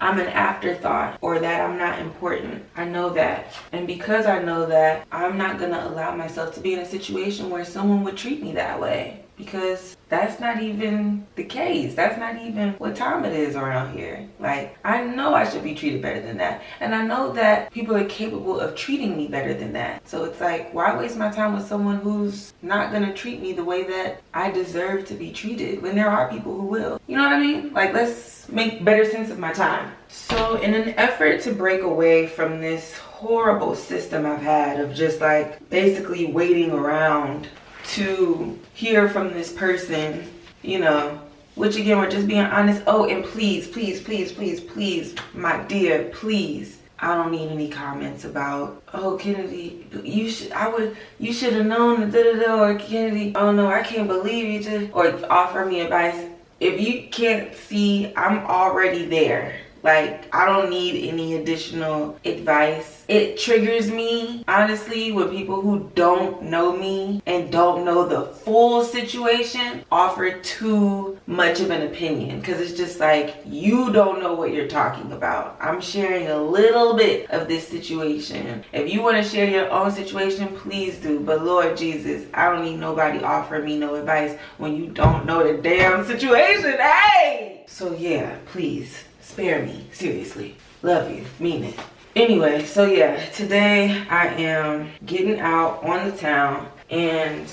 I'm an afterthought or that I'm not important. I know that. And because I know that, I'm not gonna allow myself to be in a situation where someone would treat me that way. Because that's not even the case. That's not even what time it is around here. Like, I know I should be treated better than that. And I know that people are capable of treating me better than that. So it's like, why waste my time with someone who's not gonna treat me the way that I deserve to be treated when there are people who will? You know what I mean? Like, let's make better sense of my time. So in an effort to break away from this horrible system I've had of just like basically waiting around to hear from this person, you know, which again, we're just being honest. Oh, and please, please, please, please, please, my dear, please, I don't need any comments about, oh, Kennedy, you should have known, or Kennedy, oh no, I can't believe you just, or offer me advice. If you can't see, I'm already there. Like, I don't need any additional advice. It triggers me, honestly, when people who don't know me and don't know the full situation offer too much of an opinion. Because it's just like, you don't know what you're talking about. I'm sharing a little bit of this situation. If you want to share your own situation, please do. But Lord Jesus, I don't need nobody offering me no advice when you don't know the damn situation. Hey! So yeah, please. Spare me, seriously. Love you, mean it. Anyway, so yeah, today I am getting out on the town and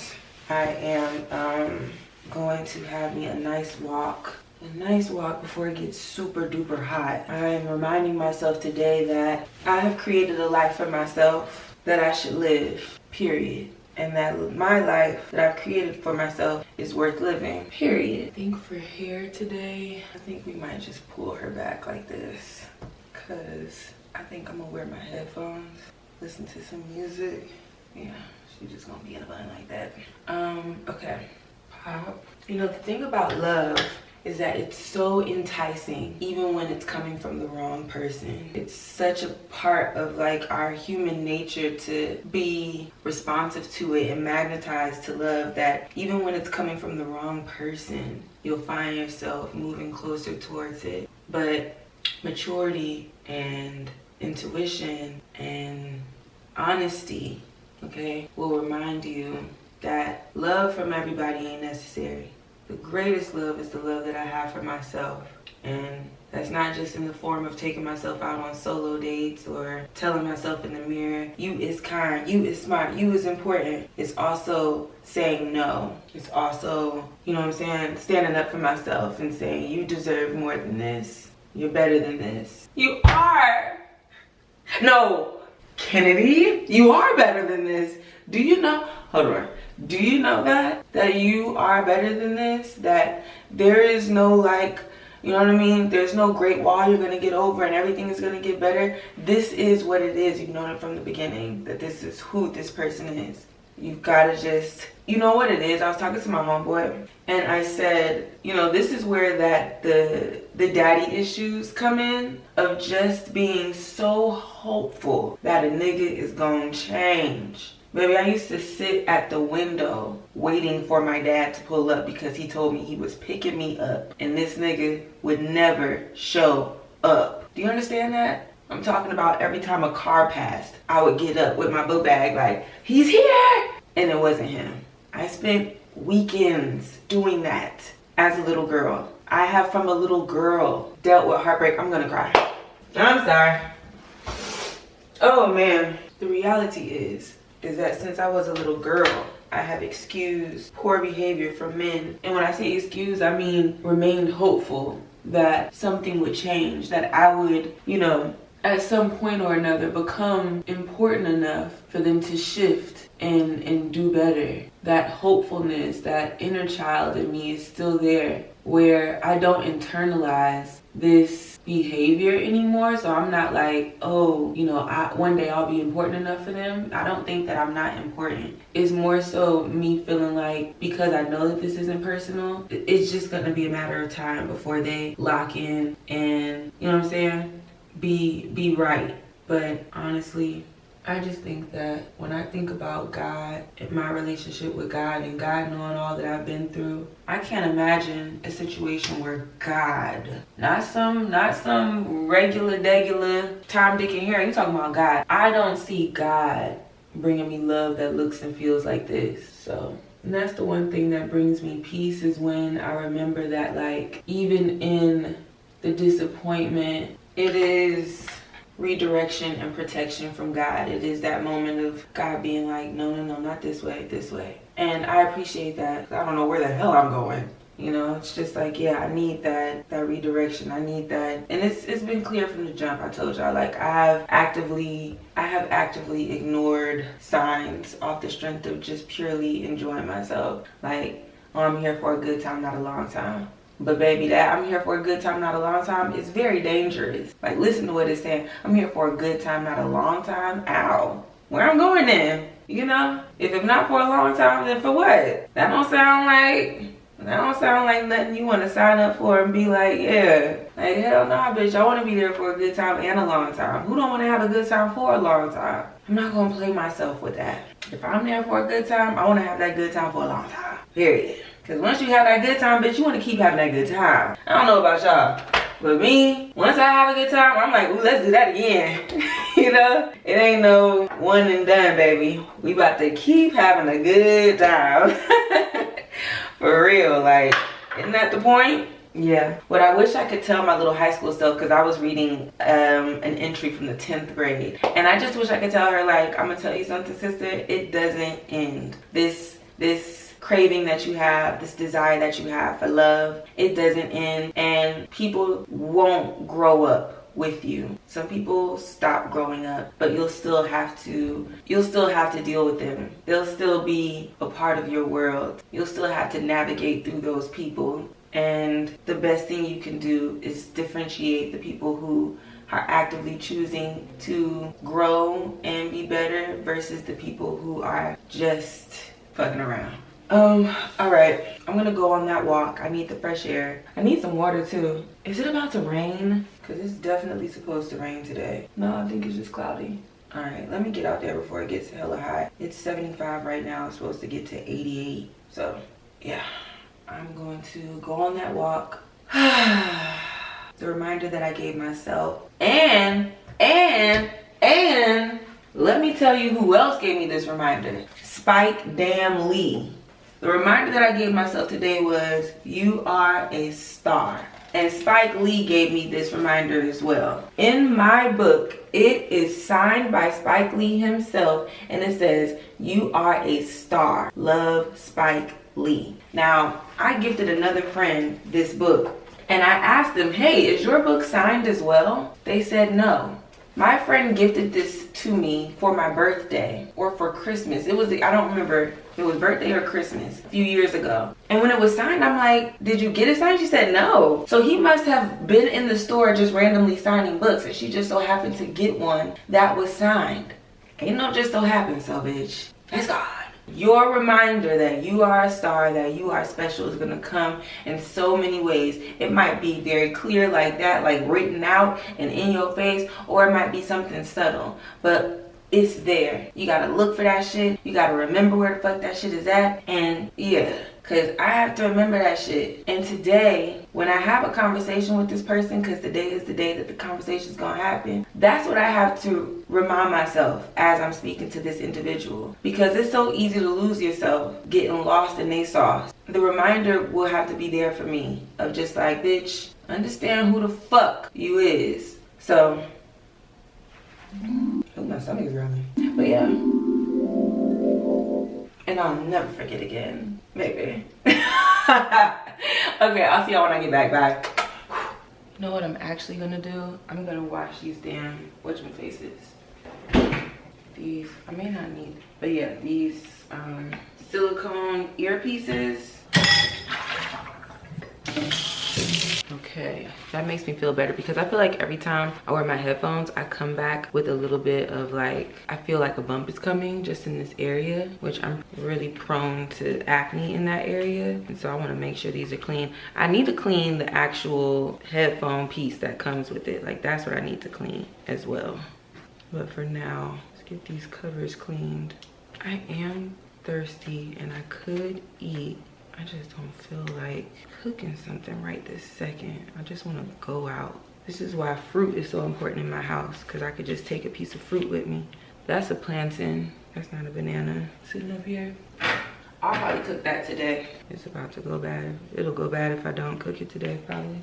I am going to have me a nice walk before it gets super duper hot. I am reminding myself today that I have created a life for myself that I should live, period. And that my life that I've created for myself is worth living, period. I think for hair today, I think we might just pull her back like this, because I think I'm gonna wear my headphones, listen to some music. Yeah, she's just gonna be in a bun like that. Okay, pop. You know, the thing about love is that it's so enticing even when it's coming from the wrong person. It's such a part of like our human nature to be responsive to it and magnetized to love that even when it's coming from the wrong person, you'll find yourself moving closer towards it. But maturity and intuition and honesty, okay, will remind you that love from everybody ain't necessary. The greatest love is the love that I have for myself. And that's not just in the form of taking myself out on solo dates or telling myself in the mirror, you is kind, you is smart, you is important. It's also saying no. It's also, you know what I'm saying, standing up for myself and saying, you deserve more than this. You're better than this. You are. No, Kennedy, you are better than this. Do you know? Hold on. Do you know that you are better than this? That there is no like, you know what I mean? There's no great wall you're gonna get over and everything is gonna get better. This is what it is. You've known it from the beginning, that this is who this person is. You've gotta just, you know what it is? I was talking to my homeboy and I said, you know, this is where that the daddy issues come in, of just being so hopeful that a nigga is gonna change. Baby, I used to sit at the window waiting for my dad to pull up because he told me he was picking me up and this nigga would never show up. Do you understand that? I'm talking about every time a car passed, I would get up with my book bag like, he's here! And it wasn't him. I spent weekends doing that as a little girl. I have from a little girl dealt with heartbreak. I'm gonna cry. I'm sorry. Oh man. The reality is that since I was a little girl, I have excused poor behavior from men. And when I say excuse, I mean remained hopeful that something would change, that I would, you know, at some point or another become important enough for them to shift and do better. That hopefulness, that inner child in me is still there, where I don't internalize this behavior anymore. So I'm not like, oh, you know, one day I'll be important enough for them. I don't think that I'm not important. It's more so me feeling like, because I know that this isn't personal, it's just gonna be a matter of time before they lock in and, you know what I'm saying, be right. But honestly, I just think that when I think about God and my relationship with God and God knowing all that I've been through, I can't imagine a situation where God, not some regular Tom, Dick, and Harry, you talking about God. I don't see God bringing me love that looks and feels like this. So, and that's the one thing that brings me peace, is when I remember that, like, even in the disappointment, it is redirection and protection from God. It is that moment of God being like, no, not this way, this way. And I appreciate that. I don't know where the hell I'm going. You know, it's just like, yeah, I need that redirection. I need that. And it's been clear from the jump. I told y'all, like, I have actively ignored signs off the strength of just purely enjoying myself. Like, oh, I'm here for a good time, not a long time. But baby, that I'm here for a good time, not a long time, is very dangerous. Like, listen to what it's saying. I'm here for a good time, not a long time. Ow. Where I'm going then? You know? If it's not for a long time, then for what? That don't sound like nothing you want to sign up for and be like, yeah. Like, hell nah, bitch. I want to be there for a good time and a long time. Who don't want to have a good time for a long time? I'm not going to play myself with that. If I'm there for a good time, I want to have that good time for a long time. Period. Because once you have that good time, bitch, you want to keep having that good time. I don't know about y'all, but me, once I have a good time, I'm like, ooh, let's do that again. You know? It ain't no one and done, baby. We about to keep having a good time. For real, like, isn't that the point? Yeah. What I wish I could tell my little high school self, because I was reading an entry from the 10th grade. And I just wish I could tell her, like, I'm going to tell you something, sister. It doesn't end. This craving that you have, this desire that you have for love, it doesn't end. And people won't grow up with you. Some people stop growing up, but you'll still have to deal with them. They'll still be a part of your world. You'll still have to navigate through those people. And the best thing you can do is differentiate the people who are actively choosing to grow and be better versus the people who are just fucking around. All right, I'm gonna go on that walk. I need the fresh air. I need some water too. Is it about to rain? Cause it's definitely supposed to rain today. No, I think it's just cloudy. All right, let me get out there before it gets hella hot. It's 75 right now. It's supposed to get to 88. So yeah, I'm going to go on that walk. The reminder that I gave myself. And let me tell you who else gave me this reminder. Spike Damn Lee. The reminder that I gave myself today was, you are a star. And Spike Lee gave me this reminder as well. In my book, it is signed by Spike Lee himself, and it says, you are a star. Love, Spike Lee. Now, I gifted another friend this book, and I asked them, hey, is your book signed as well? They said no. My friend gifted this to me for my birthday or for Christmas. It was, I don't remember if it was birthday or Christmas a few years ago. And when it was signed, I'm like, did you get it signed? She said no. So he must have been in the store just randomly signing books, and she just so happened to get one that was signed. Ain't no just so happened, so bitch. That's God. Your reminder that you are a star, that you are special, is gonna come in so many ways. It might be very clear like that, like written out and in your face, or it might be something subtle, but it's there. You gotta look for that shit. You gotta remember where the fuck that shit is at. And yeah, cause I have to remember that shit. And today, when I have a conversation with this person, cause today is the day that the conversation is gonna happen, that's what I have to remind myself as I'm speaking to this individual. Because it's so easy to lose yourself getting lost in they sauce. The reminder will have to be there for me of just like, bitch, understand who the fuck you is. So, oh, my stomach's growling. But yeah. And I'll never forget again. Maybe. Okay, I'll see y'all when I get back. Bye. You know what I'm actually gonna do? I'm gonna wash these damn whatchamafaces. These, I may not need, but yeah, these silicone earpieces. Okay, that makes me feel better because I feel like every time I wear my headphones, I come back with a little bit of like, I feel like a bump is coming just in this area, which I'm really prone to acne in that area. And so I want to make sure these are clean. I need to clean the actual headphone piece that comes with it. Like that's what I need to clean as well. But for now, let's get these covers cleaned. I am thirsty and I could eat. I just don't feel like cooking something right this second. I just want to go out. This is why fruit is so important in my house, because I could just take a piece of fruit with me. That's a plantain. That's not a banana. Sitting up here. I'll probably cook that today. It's about to go bad. It'll go bad if I don't cook it today, probably.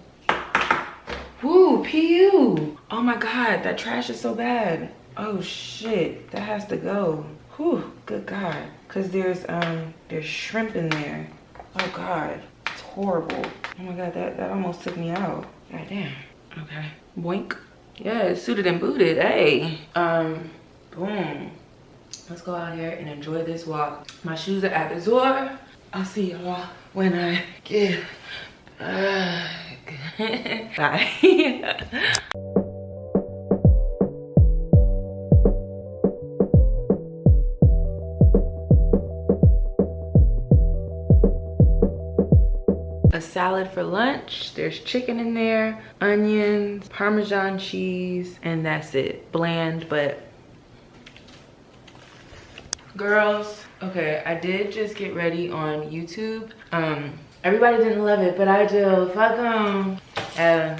Woo, PU. Oh my God, that trash is so bad. Oh shit, that has to go. Whew, good God. Because there's shrimp in there. Oh God, it's horrible. Oh my God, that almost took me out. God damn. Okay, boink. Yeah, it's suited and booted, hey. Boom. Let's go out here and enjoy this walk. My shoes are at the door. I'll see y'all when I get back. Bye. A salad for lunch. There's chicken in there, onions, Parmesan cheese, and that's it. Bland, but girls, okay, I did just get ready on YouTube. Everybody didn't love it, but I do. Fuck them.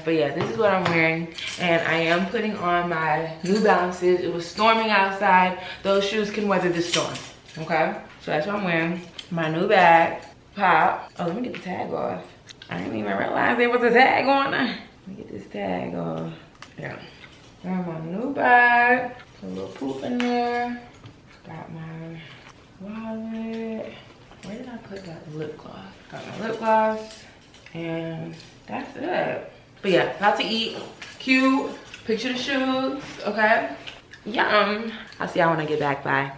But yeah, this is what I'm wearing, and I am putting on my New Balances. It was storming outside. Those shoes can weather the storm. Okay, so that's what I'm wearing. My new bag. Pop. Oh, let me get the tag off. I didn't even realize there was a tag on there. Let me get this tag off. Yeah. Got my new bag. A little poop in there. Got my wallet. Where did I put that lip gloss? Got my lip gloss. And that's it. But yeah, about to eat. Cute. Picture the shoes. Okay. Yum. I'll see y'all when I get back. Bye.